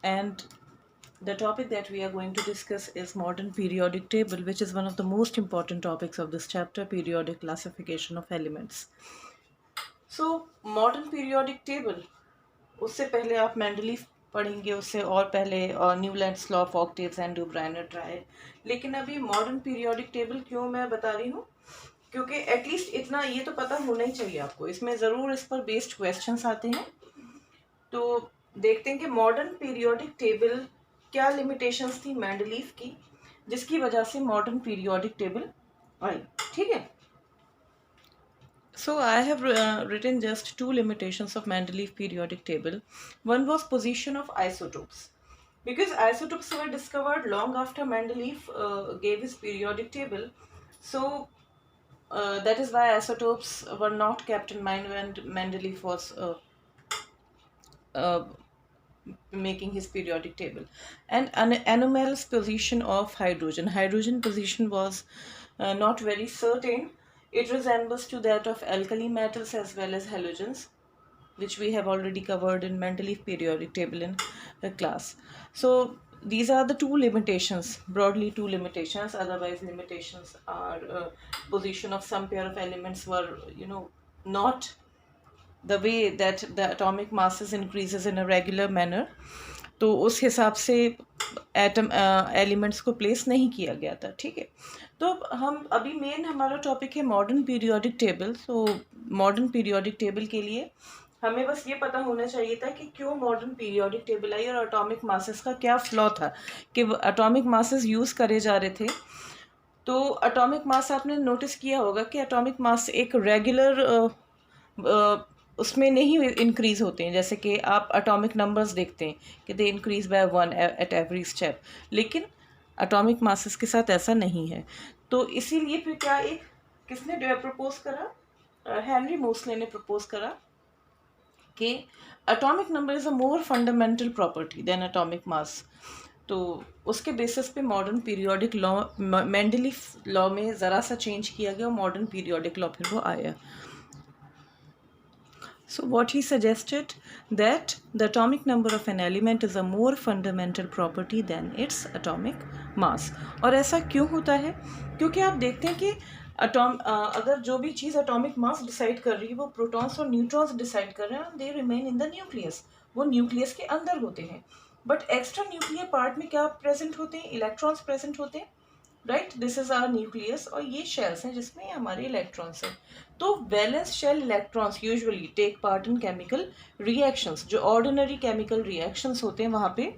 and the topic that we are going to discuss is modern periodic table, which is one of the most important topics of this chapter, periodic classification of elements. So modern periodic table, उससे पहले आप Mendeleev पढ़ेंगे, उससे और पहले Newlands law of octaves and Dobereiner trial. लेकिन अभी modern periodic table क्यों मैं बता रही हूँ, क्योंकि एटलीस्ट इतना ये तो पता होना ही चाहिए आपको. इसमें ज़रूर इस पर बेस्ड क्वेश्चंस आते हैं. तो देखते हैं कि मॉडर्न पीरियोडिक टेबल क्या लिमिटेशंस थी मेंडलीफ की, जिसकी वजह से मॉडर्न पीरियोडिक टेबल आई. ठीक है. So I have written just two limitations of Mendeleev periodic table. One was position of isotopes, because isotopes were discovered long after Mendeleev gave his periodic table. So that is why isotopes were not kept in mind when Mendeleev was making his periodic table. And an anomalous position of hydrogen position was not very certain. It resembles to that of alkali metals as well as halogens, which we have already covered in Mendeleev periodic table in class. So these are the two limitations, broadly two limitations. Otherwise limitations are position of some pair of elements were not the way that the atomic masses increases in a regular manner. तो उस हिसाब से atom elements को place नहीं किया गया था. ठीक है. तो हम अभी मेन हमारा टॉपिक है मॉडर्न पीरियोडिक टेबल. तो मॉडर्न पीरियोडिक टेबल के लिए हमें बस ये पता होना चाहिए था कि क्यों मॉडर्न पीरियोडिक टेबल आई और एटॉमिक मासेस का क्या फ्लॉ था, कि एटॉमिक मासेस यूज़ करे जा रहे थे. तो एटॉमिक मास आपने नोटिस किया होगा कि एटॉमिक मास एक रेगुलर उसमें नहीं इंक्रीज होते हैं. जैसे कि आप एटॉमिक नंबर्स देखते हैं कि they increase by 1 at every step, लेकिन एटॉमिक मासेस के साथ ऐसा नहीं है. तो इसीलिए फिर क्या एक किसने प्रपोज करा, हेनरी मोसले ने प्रपोज करा कि atomic number is a more fundamental property than atomic mass. तो उसके बेसिस पे modern periodic law, Mendeleev law में ज़रा सा चेंज किया गया और मॉडर्न पीरियोडिक लॉ फिर वो आया. So what he suggested, that the atomic number of an element is a more fundamental property than its atomic mass. और ऐसा क्यों होता है? क्योंकि आप देखते हैं कि अगर जो भी चीज़ एटॉमिक मास डिसाइड कर रही है वो प्रोटॉन्स और न्यूट्रॉन्स डिसाइड कर रहे हैं, they remain in the nucleus. वो न्यूक्लियस के अंदर होते हैं. बट एक्स्ट्रा न्यूक्लियर पार्ट में क्या प्रेजेंट होते हैं? इलेक्ट्रॉन्स प्रेजेंट होते हैं. Right, this is our nucleus और ये शेल्स हैं जिसमें हमारे इलेक्ट्रॉन्स हैं. तो valence shell electrons usually take part in chemical reactions. जो ऑर्डिनरी केमिकल रिएक्शंस होते हैं वहाँ पे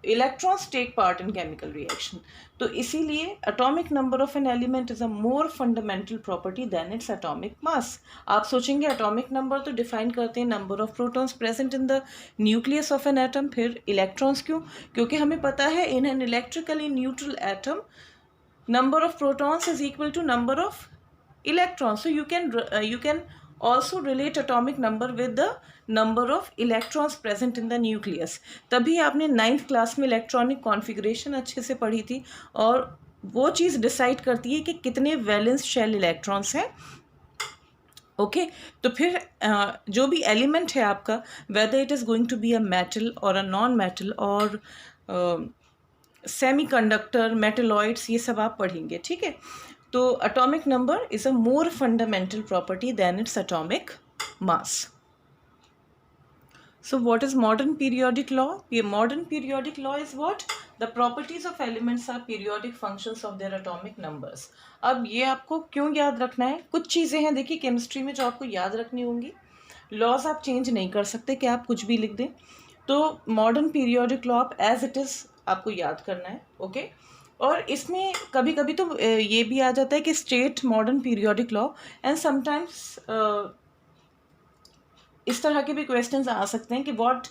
electrons take part in chemical reaction. तो इसीलिए atomic number of an element is a more fundamental property than its atomic mass. आप सोचेंगे atomic number तो डिफाइन करते हैं number of protons present in the nucleus of an atom. फिर electrons क्यों? क्योंकि हमें पता है in an electrically neutral atom number of protons is equal to number of electrons. So you can also relate atomic number with the number of electrons present in the nucleus. तभी आपने 9th class में electronic configuration अच्छे से पढ़ी थी और वो चीज़ decide करती है कि कितने वैलेंस शेल इलेक्ट्रॉन्स हैं. ओके. तो फिर जो भी एलिमेंट है आपका, whether it is going to be a metal or a non metal or semiconductor, metalloids, ये सब आप पढ़ेंगे. ठीक है. तो atomic number is a more fundamental property than its atomic mass. So what is modern periodic law? ये modern periodic law is what? The properties of elements are periodic functions of their atomic numbers. अब ये आपको क्यों याद रखना है? कुछ चीज़ें हैं देखिए केमिस्ट्री में जो आपको याद रखनी होंगी. लॉज आप चेंज नहीं कर सकते कि आप कुछ भी लिख दें. तो मॉडर्न पीरियोडिक लॉ आप एज इट इज़ आपको याद करना है. ओके. और इसमें कभी कभी तो ये भी आ जाता है कि state modern periodic law, and sometimes इस तरह के भी क्वेश्चंस आ सकते हैं कि what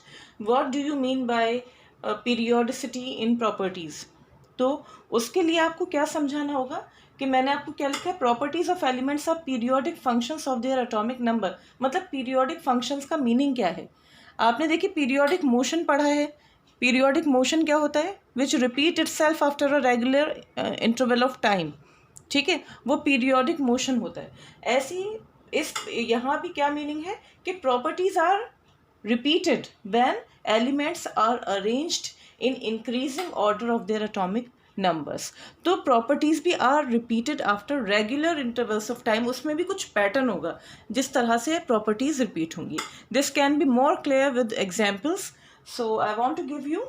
do you mean by periodicity in properties. तो उसके लिए आपको क्या समझाना होगा कि मैंने आपको क्या लिखा है, properties of elements are periodic functions of their atomic number. मतलब पीरियोडिक फंक्शंस का मीनिंग क्या है? आपने देखिए पीरियोडिक मोशन पढ़ा है. पीरियोडिक मोशन क्या होता है? Which repeat itself after a regular interval of time. ठीक है, वो पीरियोडिक मोशन होता है. ऐसी इस यहाँ भी क्या मीनिंग है कि properties are repeated when elements are arranged in increasing order of their atomic numbers. तो properties भी are repeated after regular intervals of time. उसमें भी कुछ pattern होगा जिस तरह से properties repeat होंगी. This can be more clear with examples. So I want to give you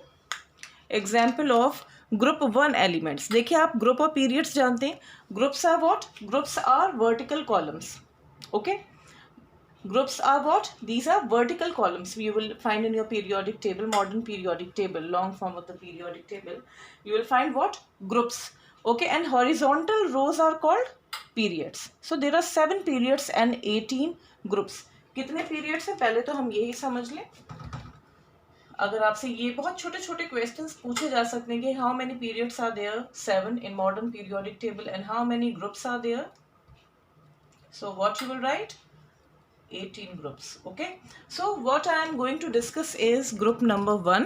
example of group 1 elements. देखिए आप group of periods जानते हैं. Groups are what? Groups are vertical columns. Okay. Groups are what? These are vertical columns. You will find in your periodic table, modern periodic table, long form of the periodic table. You will find what? Groups. Okay, and horizontal rows are called periods. So there are 7 periods and 18 groups. कितने periods हैं पहले तो हम यही समझ लें. अगर आपसे ये बहुत छोटे छोटे क्वेश्चंस पूछे जा सकते हैं कि how many periods are there? 7 in modern periodic table, and how many groups are there? So what you will write? 18 groups. Okay, so what I am going to discuss is group number 1.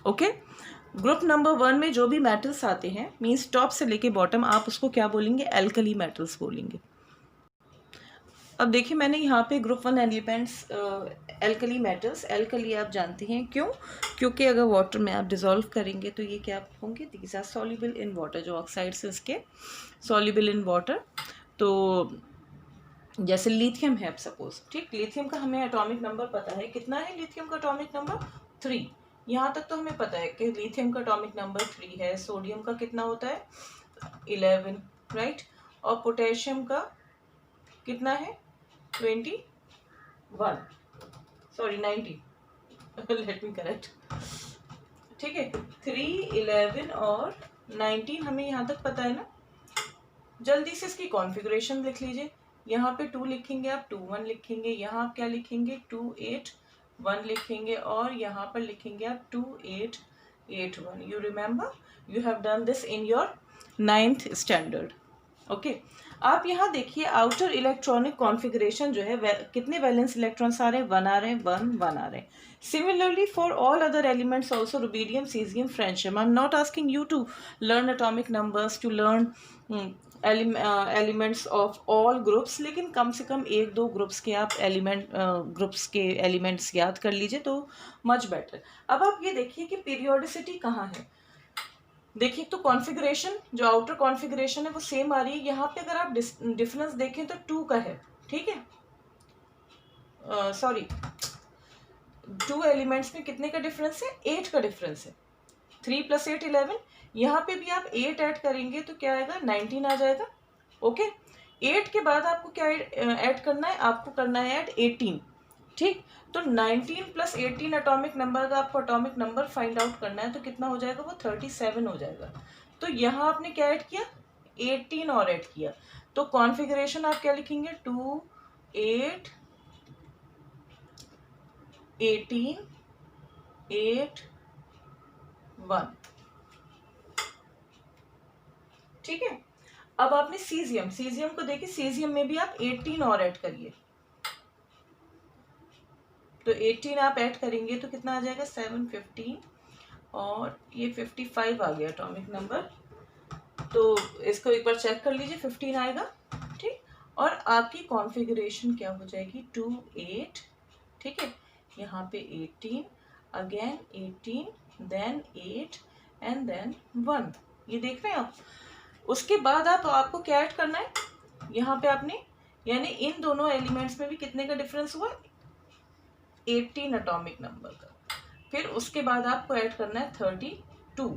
Okay, group number 1 में जो भी metals आते हैं means top से लेके bottom आप उसको क्या बोलेंगे? alkali metals बोलेंगे. अब देखिए मैंने यहाँ पे group 1 elements alkali metals, alkali आप जानते हैं क्यों? क्योंकि अगर water में आप dissolve करेंगे तो ये क्या होंगे? These are soluble in water. जो oxides इसके soluble in water. तो जैसे लिथियम है सपोज, ठीक, लिथियम का हमें एटॉमिक नंबर पता है. कितना है लिथियम का एटॉमिक नंबर? 3. यहाँ तक तो हमें पता है कि लिथियम का एटॉमिक नंबर 3 है. सोडियम का कितना होता है? 11, राइट. और पोटेशियम का कितना है? 21, सॉरी 90. Let me correct. ठीक है, 3, 11 और 19 हमें यहाँ तक पता है ना. जल्दी से इसकी कॉन्फ़िगरेशन लिख लीजिए. यहाँ पे 2 लिखेंगे आप, 2 1 लिखेंगे. यहाँ आप क्या लिखेंगे? 2 8 1 लिखेंगे. और यहाँ पर लिखेंगे आप 2 8 8 1. You remember, you have done this in your 9th standard. Okay, आप यहाँ देखिए आउटर इलेक्ट्रॉनिक कॉन्फ़िगरेशन जो है कितने वैलेंस इलेक्ट्रॉन्स आ रहे हैं? 1 आ रहे हैं, 1 1 आ रहे हैं. Similarly for all other elements also, rubidium, cesium, francium. I'm not asking you to learn atomic numbers, to learn elements of all groups, लेकिन कम से कम 1-2 ग्रुप्स के आप ग्रुप्स के एलिमेंट्स याद कर लीजिए तो मच बेटर. अब आप ये देखिए कि पीरियोडिसिटी कहाँ है. देखिए तो कॉन्फ़िगरेशन, जो आउटर कॉन्फ़िगरेशन है वो सेम आ रही है. यहाँ पे अगर आप डिफरेंस देखें तो 2 का है. ठीक है, सॉरी, 2 एलिमेंट्स में कितने का डिफरेंस है? 8 का डिफरेंस है. 3 + 8 11. यहाँ पे भी आप 8 ऐड करेंगे तो क्या आएगा? 19 आ जाएगा. ओके, 8 के बाद आपको क्या ऐड करना है? आपको करना है ऐड 18. ठीक, तो 19 + 18 एटॉमिक नंबर का आपको एटॉमिक नंबर फाइंड आउट करना है तो कितना हो जाएगा? वो 37 हो जाएगा. तो यहाँ आपने क्या ऐड किया? 18 और ऐड किया. तो कॉन्फ़िगरेशन आप क्या लिखेंगे? 2 8 18 8 1. ठीक है, अब आपने सीजियम को देखिए, सीजियम में भी आप 18 और ऐड करिए. तो 18 आप ऐड करेंगे तो कितना आ जाएगा? 7 15 और ये 55 आ गया एटॉमिक नंबर. तो इसको एक बार चेक कर लीजिए, 15 आएगा. ठीक, और आपकी कॉन्फ़िगरेशन क्या हो जाएगी? 2 8. ठीक है, यहाँ पे 18, अगेन 18, देन 8 एंड देन 1. ये देख रहे हैं आप. उसके बाद आपको क्या ऐड करना है? यहाँ पे आपने, यानी इन दोनों एलिमेंट्स में भी कितने का डिफरेंस हुआ? 18 एटॉमिक नंबर का. फिर उसके बाद आपको ऐड करना है 32.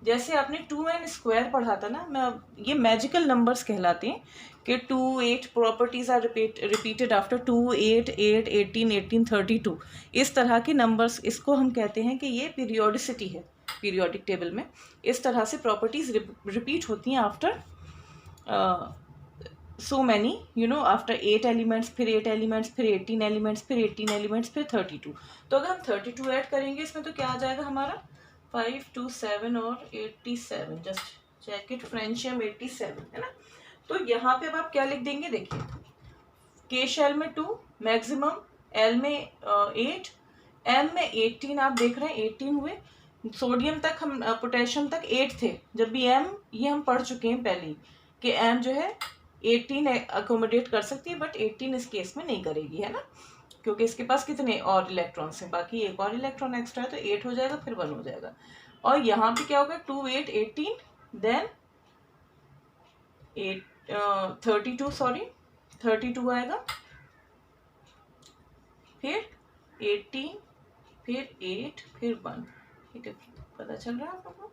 जैसे आपने 2n² पढ़ा था ना, मैं ये मैजिकल नंबर्स कहलाते हैं कि 2 8 प्रॉपर्टीज आर रिपीटेड आफ्टर 2 8 8 18 18 32. इस तरह के नंबर्स, इसको हम कहते हैं कि ये पीरियोडिसिटी है. पीरियोडिक टेबल में इस तरह से प्रॉपर्टीज रिपीट होती हैं after so many, you know, after 8 elements, फिर 8 एलिमेंट्स, फिर 18 एलिमेंट्स, फिर 18 एलिमेंट्स, फिर 32. तो अगर हम 32 ऐड करेंगे इसमें तो क्या आ जाएगा हमारा? 5 2 7 और 87. जस्ट चेक इट, फ्रेंशियम 87 है ना. तो यहाँ पे अब आप क्या लिख देंगे? देखिए, के शेल में 2, मैक्सिमम, एल में 8, एम में 18. आप देख रहे हैं 18 हुए. सोडियम तक हम, पोटेशियम तक 8 थे. जब भी एम, ये हम पढ़ चुके हैं पहले ही कि एम जो है 18 अकोमोडेट कर सकती है, बट 18 इस केस में नहीं करेगी, है ना. क्योंकि इसके पास कितने और इलेक्ट्रॉन्स हैं, बाकी एक और इलेक्ट्रॉन एक्स्ट्रा है तो 8 हो जाएगा, फिर 1 हो जाएगा। और यहाँ पे क्या होगा, 2 8 18, देन 32 सॉरी 32 आएगा, फिर 18, फिर 8, फिर 1। ठीक है, पता चल रहा है आप लोगों को?